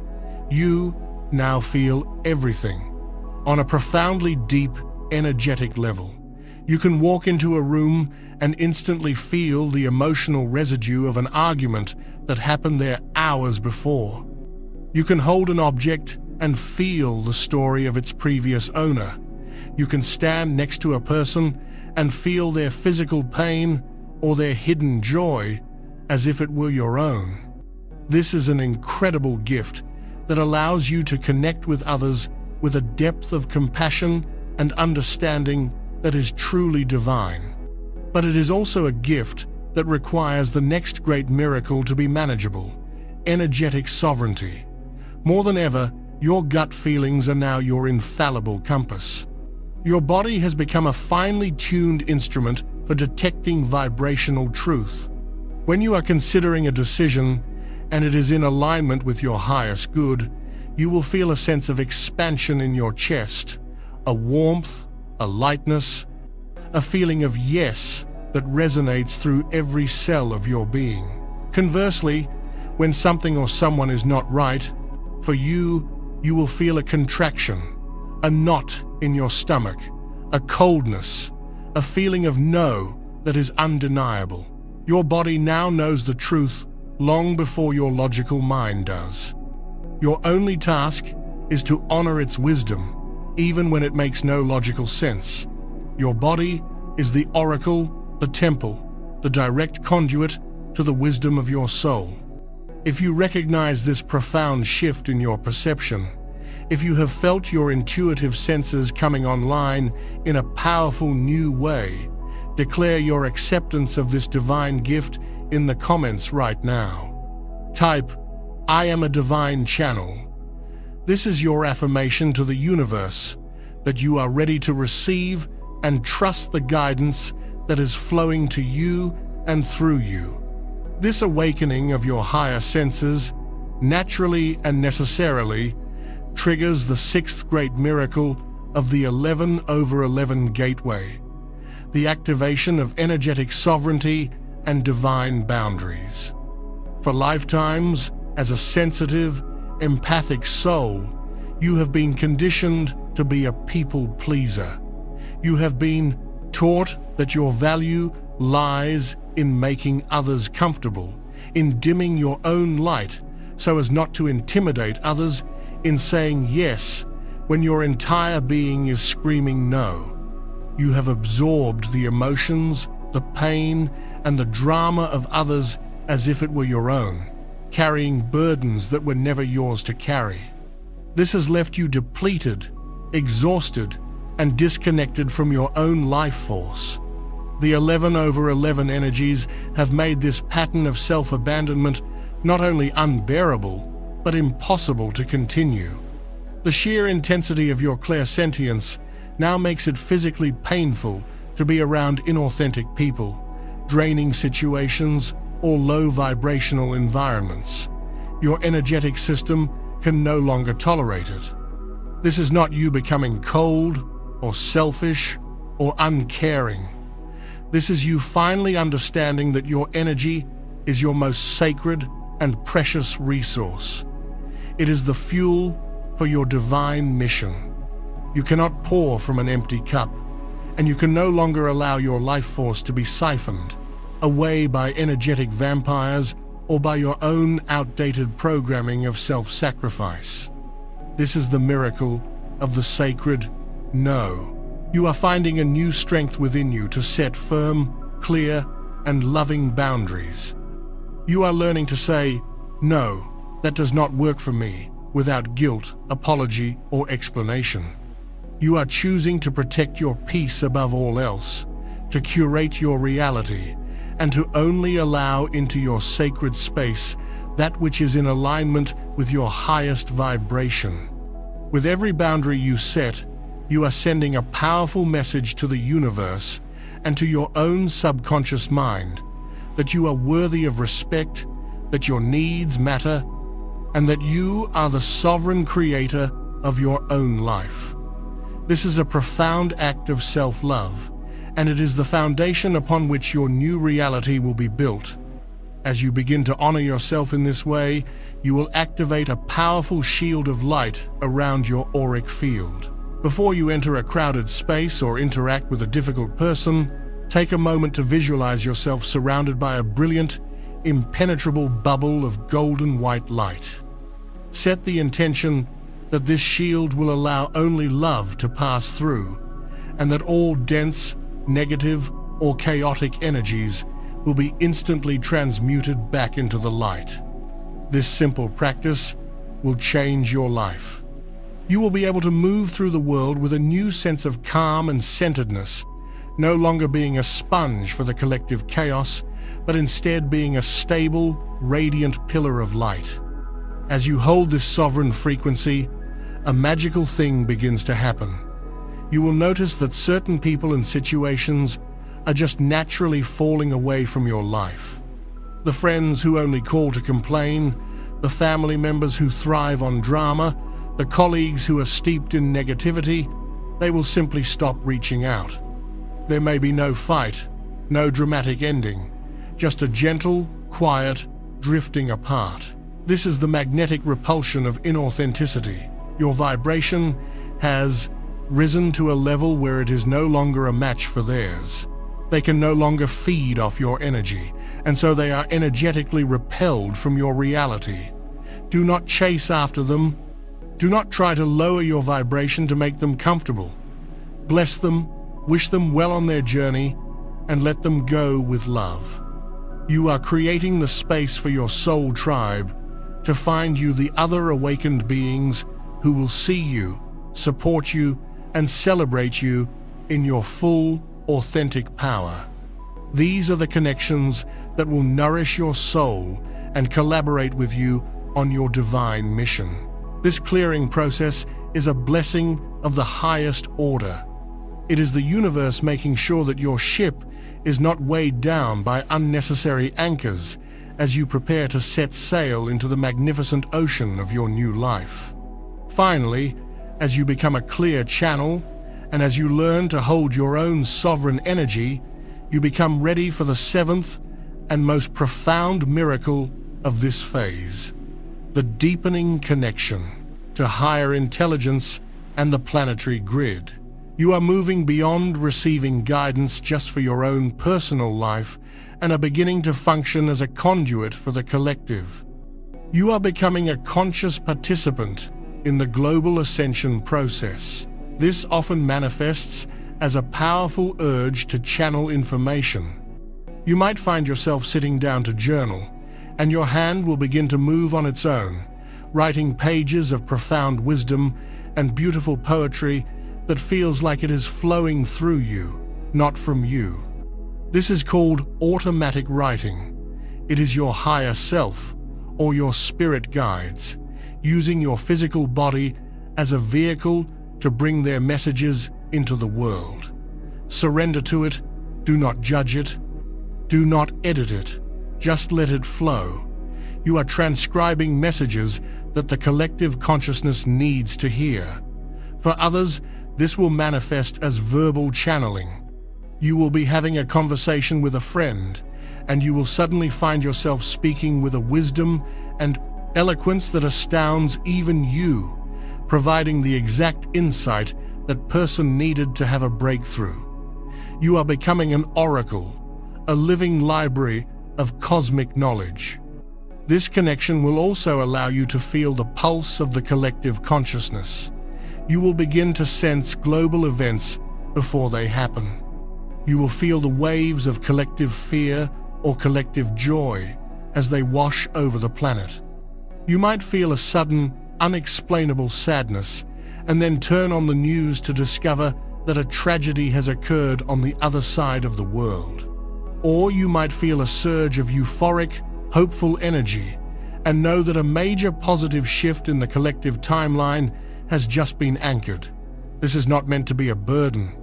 You now feel everything on a profoundly deep, energetic level. You can walk into a room and instantly feel the emotional residue of an argument that happened there hours before. You can hold an object and feel the story of its previous owner. You can stand next to a person and feel their physical pain or their hidden joy as if it were your own. This is an incredible gift that allows you to connect with others with a depth of compassion and understanding that is truly divine. But it is also a gift that requires the next great miracle to be manageable: energetic sovereignty. More than ever, your gut feelings are now your infallible compass. Your body has become a finely tuned instrument for detecting vibrational truth. When you are considering a decision and it is in alignment with your highest good, you will feel a sense of expansion in your chest, a warmth, a lightness, a feeling of yes that resonates through every cell of your being. Conversely, when something or someone is not right, for you, you will feel a contraction, a knot in your stomach, a coldness, a feeling of no that is undeniable. Your body now knows the truth long before your logical mind does. Your only task is to honor its wisdom, even when it makes no logical sense. Your body is the oracle, the temple, the direct conduit to the wisdom of your soul. If you recognize this profound shift in your perception, if you have felt your intuitive senses coming online in a powerful new way, declare your acceptance of this divine gift in the comments right now. Type, "I am a divine channel." This is your affirmation to the universe that you are ready to receive and trust the guidance that is flowing to you and through you. This awakening of your higher senses, naturally and necessarily, triggers the sixth great miracle of the 11/11 gateway, the activation of energetic sovereignty and divine boundaries. For lifetimes, as a sensitive, empathic soul, you have been conditioned to be a people pleaser. You have been taught that your value lies in making others comfortable, in dimming your own light so as not to intimidate others, in saying yes when your entire being is screaming no. You have absorbed the emotions, the pain, and the drama of others as if it were your own, carrying burdens that were never yours to carry. This has left you depleted, exhausted, and disconnected from your own life force. The 11/11 energies have made this pattern of self-abandonment not only unbearable, but impossible to continue. The sheer intensity of your clairsentience now makes it physically painful to be around inauthentic people, draining situations, or low vibrational environments. Your energetic system can no longer tolerate it. This is not you becoming cold, or selfish, or uncaring. This is you finally understanding that your energy is your most sacred and precious resource. It is the fuel for your divine mission. You cannot pour from an empty cup, and you can no longer allow your life force to be siphoned away by energetic vampires or by your own outdated programming of self-sacrifice. This is the miracle of the sacred no. You are finding a new strength within you to set firm, clear, and loving boundaries. You are learning to say, "No, that does not work for me," without guilt, apology, or explanation. You are choosing to protect your peace above all else, to curate your reality, and to only allow into your sacred space that which is in alignment with your highest vibration. With every boundary you set, you are sending a powerful message to the universe and to your own subconscious mind that you are worthy of respect, that your needs matter, and that you are the sovereign creator of your own life. This is a profound act of self-love, and it is the foundation upon which your new reality will be built. As you begin to honor yourself in this way, you will activate a powerful shield of light around your auric field. Before you enter a crowded space or interact with a difficult person, take a moment to visualize yourself surrounded by a brilliant, impenetrable bubble of golden white light. Set the intention that this shield will allow only love to pass through, and that all dense, negative, or chaotic energies will be instantly transmuted back into the light. This simple practice will change your life. You will be able to move through the world with a new sense of calm and centeredness, no longer being a sponge for the collective chaos, but instead being a stable, radiant pillar of light. As you hold this sovereign frequency, a magical thing begins to happen. You will notice that certain people and situations are just naturally falling away from your life. The friends who only call to complain, the family members who thrive on drama, the colleagues who are steeped in negativity, they will simply stop reaching out. There may be no fight, no dramatic ending, just a gentle, quiet, drifting apart. This is the magnetic repulsion of inauthenticity. Your vibration has risen to a level where it is no longer a match for theirs. They can no longer feed off your energy, and so they are energetically repelled from your reality. Do not chase after them. Do not try to lower your vibration to make them comfortable. Bless them, wish them well on their journey, and let them go with love. You are creating the space for your soul tribe to find you the other awakened beings who will see you, support you, and celebrate you in your full, authentic power. These are the connections that will nourish your soul and collaborate with you on your divine mission. This clearing process is a blessing of the highest order. It is the universe making sure that your ship is not weighed down by unnecessary anchors as you prepare to set sail into the magnificent ocean of your new life. Finally, as you become a clear channel, and as you learn to hold your own sovereign energy, you become ready for the seventh and most profound miracle of this phase, the deepening connection to higher intelligence and the planetary grid. You are moving beyond receiving guidance just for your own personal life and are beginning to function as a conduit for the collective. You are becoming a conscious participant in the global ascension process. This often manifests as a powerful urge to channel information. You might find yourself sitting down to journal, and your hand will begin to move on its own, writing pages of profound wisdom and beautiful poetry that feels like it is flowing through you, not from you. This is called automatic writing. It is your higher self, or your spirit guides, using your physical body as a vehicle to bring their messages into the world. Surrender to it, do not judge it, do not edit it, just let it flow. You are transcribing messages that the collective consciousness needs to hear. For others, this will manifest as verbal channeling. You will be having a conversation with a friend, and you will suddenly find yourself speaking with a wisdom and eloquence that astounds even you, providing the exact insight that person needed to have a breakthrough. You are becoming an oracle, a living library of cosmic knowledge. This connection will also allow you to feel the pulse of the collective consciousness. You will begin to sense global events before they happen. You will feel the waves of collective fear or collective joy as they wash over the planet. You might feel a sudden, unexplainable sadness and then turn on the news to discover that a tragedy has occurred on the other side of the world. Or you might feel a surge of euphoric, hopeful energy and know that a major positive shift in the collective timeline has just been anchored. This is not meant to be a burden.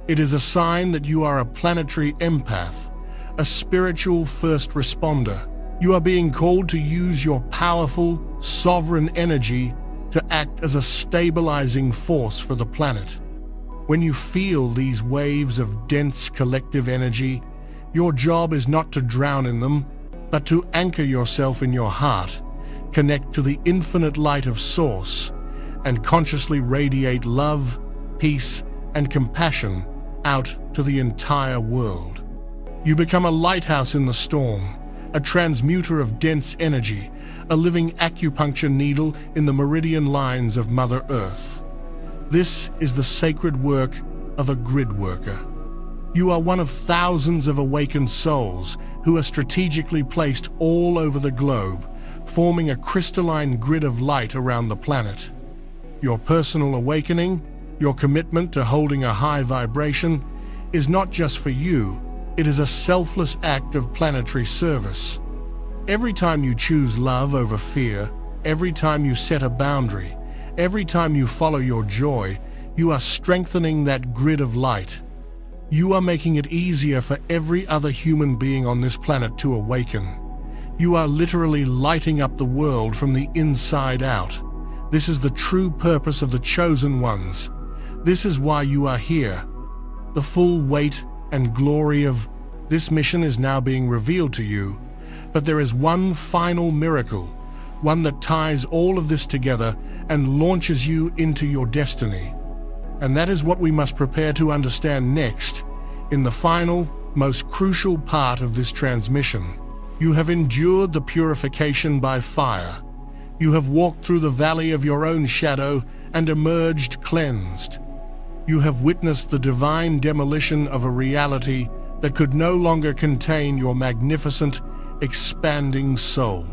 It is a sign that you are a planetary empath, a spiritual first responder. You are being called to use your powerful, sovereign energy to act as a stabilizing force for the planet. When you feel these waves of dense collective energy, your job is not to drown in them, but to anchor yourself in your heart, connect to the infinite light of Source, and consciously radiate love, peace, and compassion out to the entire world. You become a lighthouse in the storm, a transmuter of dense energy, a living acupuncture needle in the meridian lines of Mother Earth. This is the sacred work of a grid worker. You are one of thousands of awakened souls who are strategically placed all over the globe, forming a crystalline grid of light around the planet. Your personal awakening, your commitment to holding a high vibration, is not just for you, it is a selfless act of planetary service. Every time you choose love over fear, every time you set a boundary, every time you follow your joy, you are strengthening that grid of light. You are making it easier for every other human being on this planet to awaken. You are literally lighting up the world from the inside out. This is the true purpose of the chosen ones. This is why you are here. The full weight and glory of this mission is now being revealed to you, but there is one final miracle, one that ties all of this together and launches you into your destiny. And that is what we must prepare to understand next, in the final, most crucial part of this transmission. You have endured the purification by fire. You have walked through the valley of your own shadow and emerged cleansed. You have witnessed the divine demolition of a reality that could no longer contain your magnificent, expanding soul.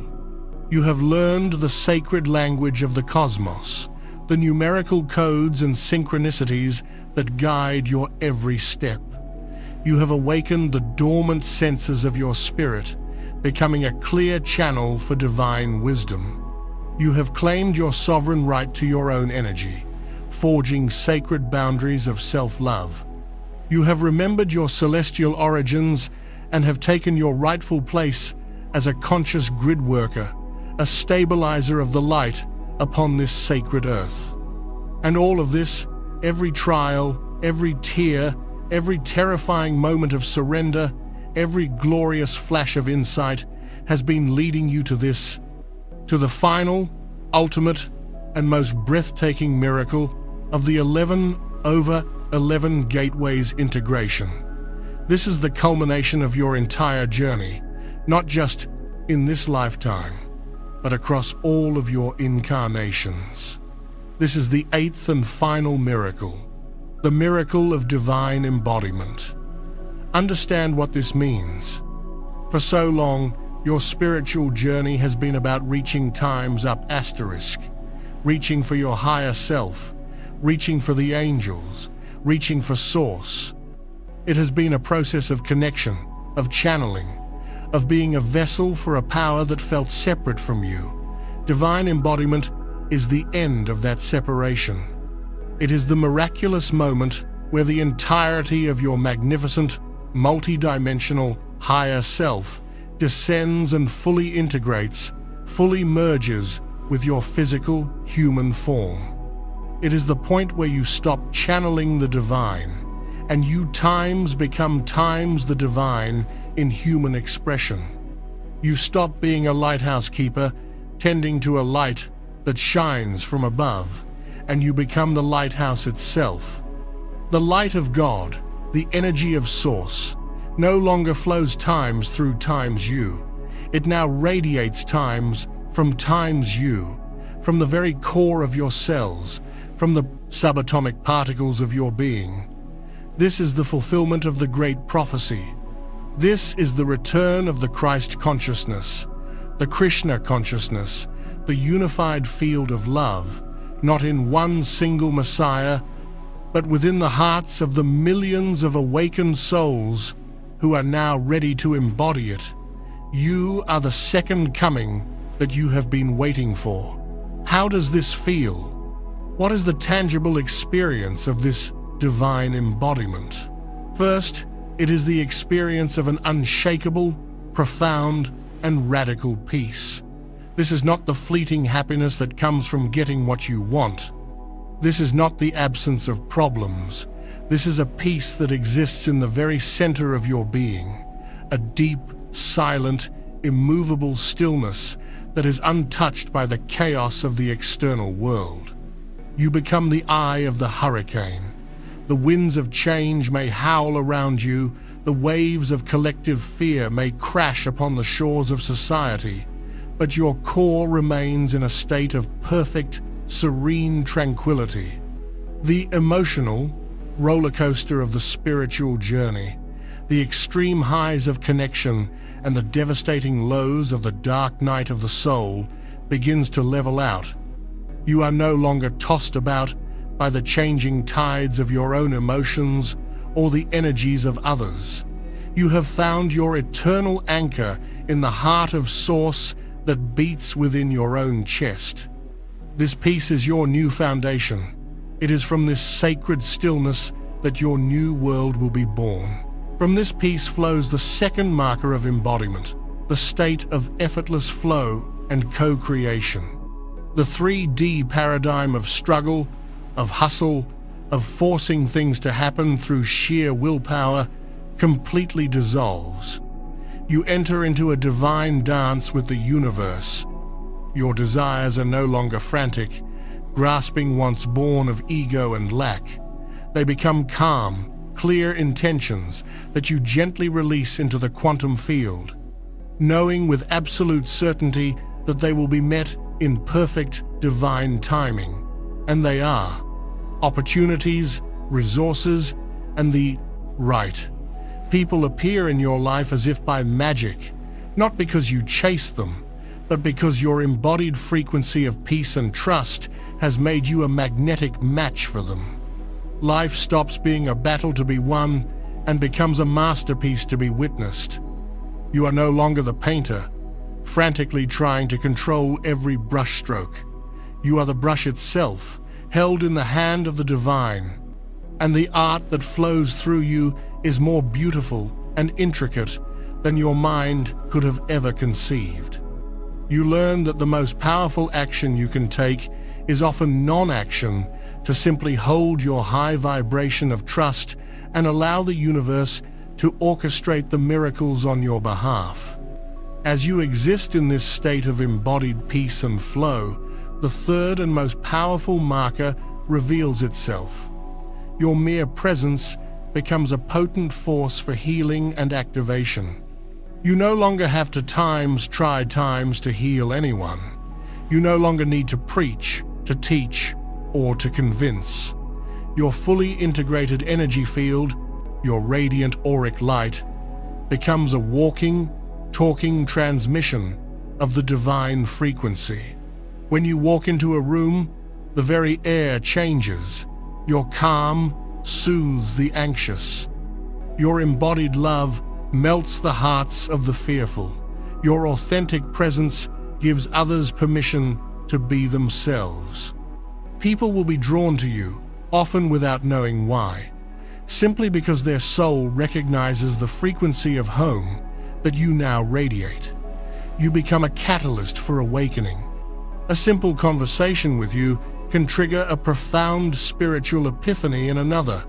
You have learned the sacred language of the cosmos, the numerical codes and synchronicities that guide your every step. You have awakened the dormant senses of your spirit, becoming a clear channel for divine wisdom. You have claimed your sovereign right to your own energy, forging sacred boundaries of self-love. You have remembered your celestial origins and have taken your rightful place as a conscious grid worker, a stabilizer of the light upon this sacred earth. And all of this, every trial, every tear, every terrifying moment of surrender, every glorious flash of insight has been leading you to this, to the final, ultimate, and most breathtaking miracle of the 11/11 Gateways integration. This is the culmination of your entire journey, not just in this lifetime, but across all of your incarnations. This is the 8th and final miracle, the miracle of divine embodiment. Understand what this means. For so long, your spiritual journey has been about reaching times up asterisk, reaching for your higher self, reaching for the angels, reaching for Source. It has been a process of connection, of channeling, of being a vessel for a power that felt separate from you. Divine embodiment is the end of that separation. It is the miraculous moment where the entirety of your magnificent, multi-dimensional higher self descends and fully integrates, fully merges with your physical human form. It is the point where you stop channeling the divine, and you times become times the divine in human expression. You stop being a lighthouse keeper, tending to a light that shines from above, and you become the lighthouse itself. The light of God, the energy of Source, no longer flows times through times you. It now radiates times from times you, from the very core of your cells, from the subatomic particles of your being. This is the fulfillment of the great prophecy. This is the return of the Christ consciousness, the Krishna consciousness, the unified field of love, not in one single Messiah, but within the hearts of the millions of awakened souls who are now ready to embody it. You are the second coming that you have been waiting for. How does this feel? What is the tangible experience of this divine embodiment? First, it is the experience of an unshakable, profound, and radical peace. This is not the fleeting happiness that comes from getting what you want. This is not the absence of problems. This is a peace that exists in the very center of your being, a deep, silent, immovable stillness that is untouched by the chaos of the external world. You become the eye of the hurricane. The winds of change may howl around you, the waves of collective fear may crash upon the shores of society, but your core remains in a state of perfect, serene tranquility. The emotional roller coaster of the spiritual journey, the extreme highs of connection and the devastating lows of the dark night of the soul begins to level out. You are no longer tossed about by the changing tides of your own emotions or the energies of others. You have found your eternal anchor in the heart of Source that beats within your own chest. This peace is your new foundation. It is from this sacred stillness that your new world will be born. From this peace flows the second marker of embodiment, the state of effortless flow and co-creation. The 3D paradigm of struggle, of hustle, of forcing things to happen through sheer willpower completely dissolves. You enter into a divine dance with the universe. Your desires are no longer frantic, grasping once born of ego and lack. They become calm, clear intentions that you gently release into the quantum field, knowing with absolute certainty that they will be met in perfect divine timing. And they are. Opportunities, resources, and the right people appear in your life as if by magic, not because you chase them, but because your embodied frequency of peace and trust has made you a magnetic match for them. Life stops being a battle to be won and becomes a masterpiece to be witnessed. You are no longer the painter, frantically trying to control every brushstroke. You are the brush itself, held in the hand of the divine, and the art that flows through you is more beautiful and intricate than your mind could have ever conceived. You learn that the most powerful action you can take is often non-action, to simply hold your high vibration of trust and allow the universe to orchestrate the miracles on your behalf. As you exist in this state of embodied peace and flow, the third and most powerful marker reveals itself. Your mere presence becomes a potent force for healing and activation. You no longer have to try times to heal anyone. You no longer need to preach, to teach, or to convince. Your fully integrated energy field, your radiant auric light, becomes a walking, talking transmission of the divine frequency. When you walk into a room, the very air changes. Your calm soothes the anxious. Your embodied love melts the hearts of the fearful. Your authentic presence gives others permission to be themselves. People will be drawn to you, often without knowing why, simply because their soul recognizes the frequency of home that you now radiate. You become a catalyst for awakening. A simple conversation with you can trigger a profound spiritual epiphany in another.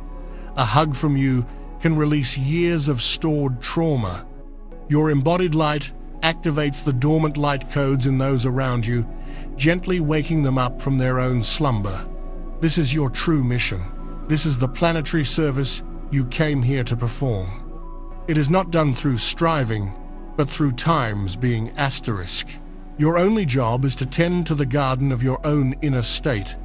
A hug from you can release years of stored trauma. Your embodied light activates the dormant light codes in those around you, gently waking them up from their own slumber. This is your true mission. This is the planetary service you came here to perform. It is not done through striving, but through times being asterisk. Your only job is to tend to the garden of your own inner state,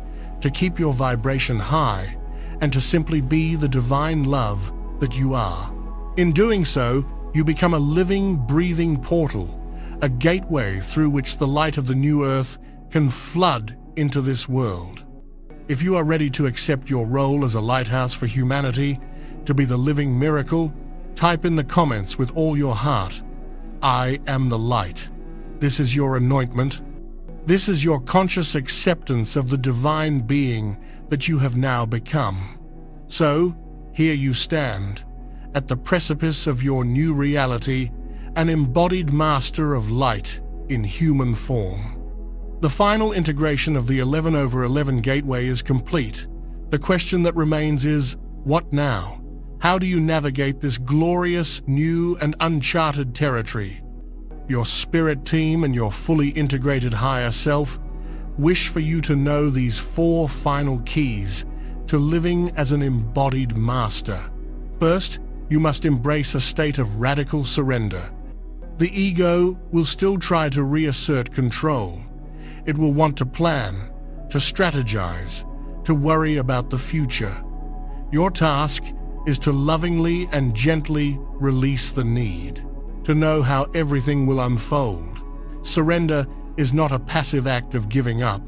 to keep your vibration high, and to simply be the divine love that you are. In doing so, you become a living, breathing portal, a gateway through which the light of the new earth can flood into this world. If you are ready to accept your role as a lighthouse for humanity, to be the living miracle, type in the comments with all your heart, "I am the light." This is your anointment. This is your conscious acceptance of the divine being that you have now become. So, here you stand, at the precipice of your new reality, an embodied master of light in human form. The final integration of the 11/11 gateway is complete. The question that remains is, what now? How do you navigate this glorious, new, and uncharted territory? Your spirit team and your fully integrated higher self wish for you to know these 4 final keys to living as an embodied master. First, you must embrace a state of radical surrender. The ego will still try to reassert control. It will want to plan, to strategize, to worry about the future. Your task is to lovingly and gently release the need, to know how everything will unfold. Surrender is not a passive act of giving up.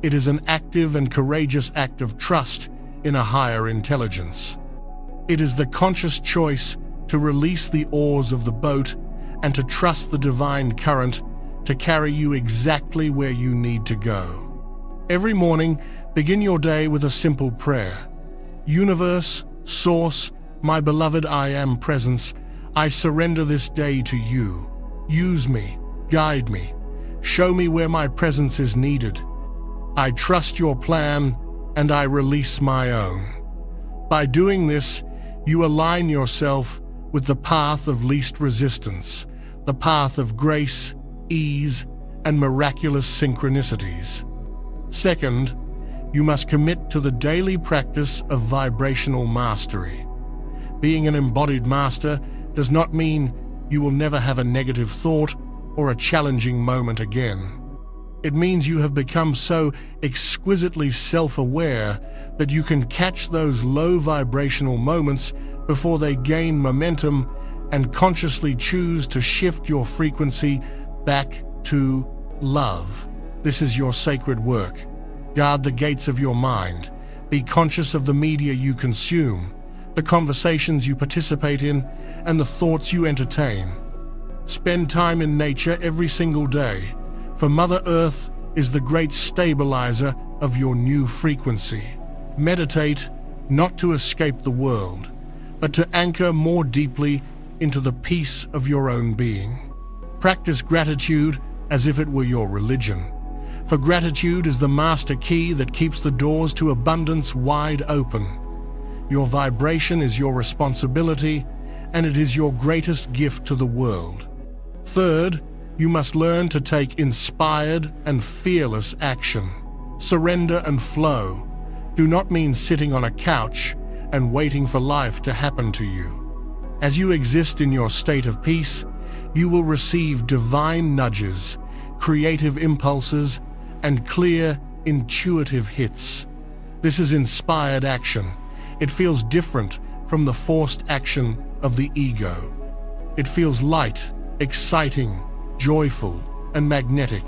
It is an active and courageous act of trust in a higher intelligence. It is the conscious choice to release the oars of the boat and to trust the divine current to carry you exactly where you need to go. Every morning, begin your day with a simple prayer. Universe, Source, my beloved I Am Presence, I surrender this day to you. Use me, guide me, show me where my presence is needed. I trust your plan, and I release my own. By doing this, you align yourself with the path of least resistance, the path of grace, ease, and miraculous synchronicities. Second, you must commit to the daily practice of vibrational mastery. Being an embodied master does not mean you will never have a negative thought or a challenging moment again. It means you have become so exquisitely self-aware that you can catch those low vibrational moments before they gain momentum and consciously choose to shift your frequency back to love. This is your sacred work. Guard the gates of your mind. Be conscious of the media you consume, the conversations you participate in, and the thoughts you entertain. Spend time in nature every single day, for Mother Earth is the great stabilizer of your new frequency. Meditate not to escape the world, but to anchor more deeply into the peace of your own being. Practice gratitude as if it were your religion, for gratitude is the master key that keeps the doors to abundance wide open. Your vibration is your responsibility, and it is your greatest gift to the world. Third, you must learn to take inspired and fearless action. Surrender and flow do not mean sitting on a couch and waiting for life to happen to you. As you exist in your state of peace, you will receive divine nudges, creative impulses, and clear, intuitive hits. This is inspired action. It feels different from the forced action of the ego. It feels light, exciting, joyful, and magnetic.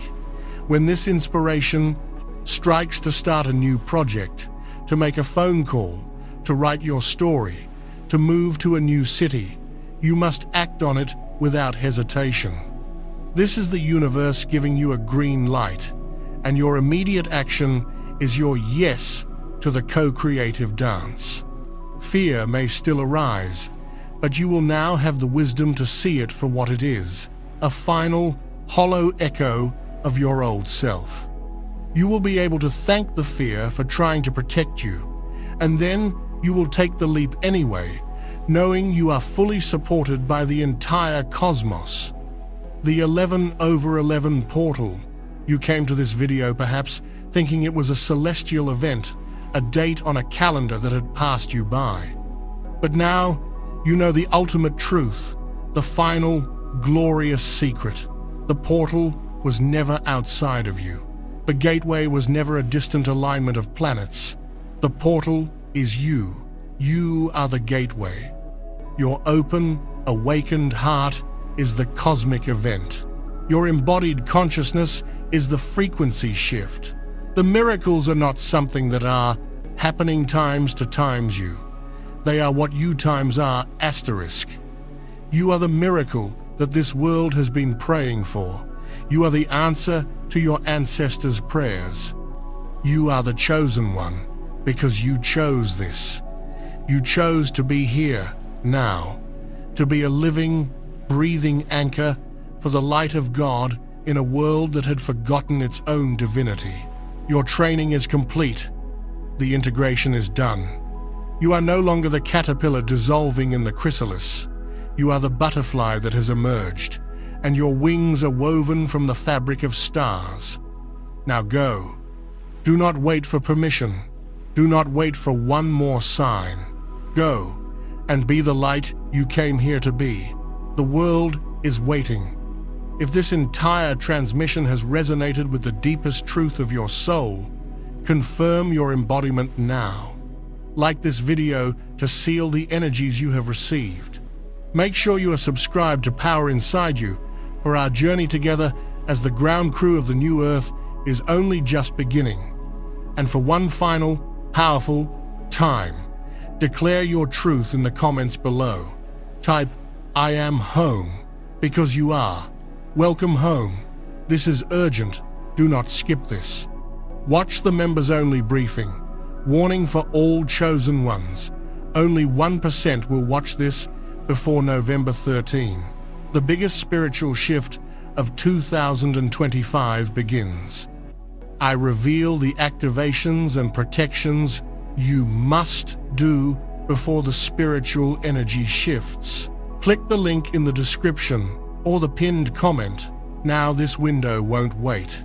When this inspiration strikes to start a new project, to make a phone call, to write your story, to move to a new city, you must act on it without hesitation. This is the universe giving you a green light, and your immediate action is your yes to the co-creative dance. Fear may still arise, but you will now have the wisdom to see it for what it is, a final, hollow echo of your old self. You will be able to thank the fear for trying to protect you, and then you will take the leap anyway, knowing you are fully supported by the entire cosmos. The 11/11 portal. You came to this video perhaps thinking it was a celestial event, a date on a calendar that had passed you by. But now you know the ultimate truth, the final, glorious secret. The portal was never outside of you. The gateway was never a distant alignment of planets. The portal is you. You are the gateway. Your open, awakened heart is the cosmic event. Your embodied consciousness is the frequency shift. The miracles are not something that are happening times to times you. They are what you times are asterisk. You are the miracle that this world has been praying for. You are the answer to your ancestors' prayers. You are the chosen one because you chose this. You chose to be here now, to be a living, breathing anchor for the light of God in a world that had forgotten its own divinity. Your training is complete. The integration is done. You are no longer the caterpillar dissolving in the chrysalis. You are the butterfly that has emerged, and your wings are woven from the fabric of stars. Now go. Do not wait for permission. Do not wait for one more sign. Go and be the light you came here to be. The world is waiting. If this entire transmission has resonated with the deepest truth of your soul, confirm your embodiment now. Like this video to seal the energies you have received. Make sure you are subscribed to Power Inside You, for our journey together as the ground crew of the new Earth is only just beginning. And for one final, powerful time, declare your truth in the comments below. Type, "I am home," because you are. Welcome home. This is urgent. Do not skip this. Watch the members-only briefing. Warning for all chosen ones. Only 1% will watch this before November 13. The biggest spiritual shift of 2025 begins. I reveal the activations and protections you must do before the spiritual energy shifts. Click the link in the description or the pinned comment. Now this window won't wait.